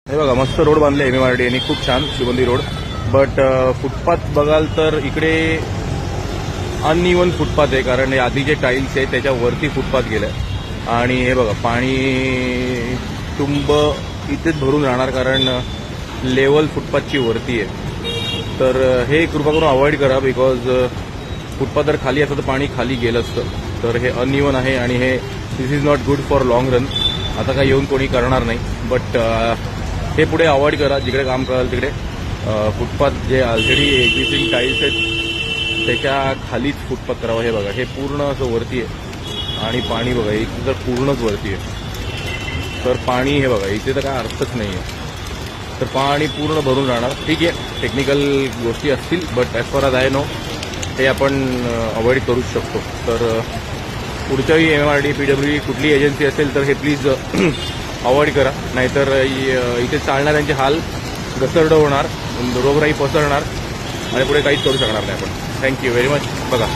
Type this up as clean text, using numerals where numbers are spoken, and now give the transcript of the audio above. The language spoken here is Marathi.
हे बघा मस्त रोड बांधले MMRD यांनी, खूप छान शिवंदी रोड. बट फुटपाथ बघाल तर इकडे अनइवन फुटपाथ आहे, कारण हे आधी जे टाईल्स आहे त्याच्यावरती फुटपाथ गेलाय. आणि हे बघा पाणी तुंब इथेच भरून राहणार, कारण लेवल फुटपाथची वरती आहे. तर हे कृपा करून अवॉइड करा, बिकॉज फुटपाथ जर खाली असतं तर पाणी खाली गेलं असतं. तर हे अनइवन आहे आणि हे this is not good for long run. आता काय येऊन कोणी करणार नाही, बट हे पुढे अवॉइड करा. जिकडे काम कराल तिकडे फुटपाथ जे ऑलरेडी एक्झिस्टिंग टाईल्स आहेत त्याच्या खालीच फुटपाथ करावं. हे बघा हे पूर्ण असं वरती आहे आणि पाणी बघा इथे तर पूर्णच वरती आहे. तर पाणी हे बघा इथे तर काय अर्थच नाही आहे. तर पाणी पूर्ण भरून राहणार. ठीक आहे, टेक्निकल गोष्टी असतील, but as far as I know हे आपण अवॉइड करूच शकतो. तर पुढच्याही MMRD PWD कुठली एजन्सी असेल तर हे प्लीज अवॉइड करा, नाहीतर इथे चालणाऱ्यांचे हाल घसरडं होणार, रोगराई पसरणार आणि पुढे काहीच करू शकणार नाही आपण. Thank you very much. बघा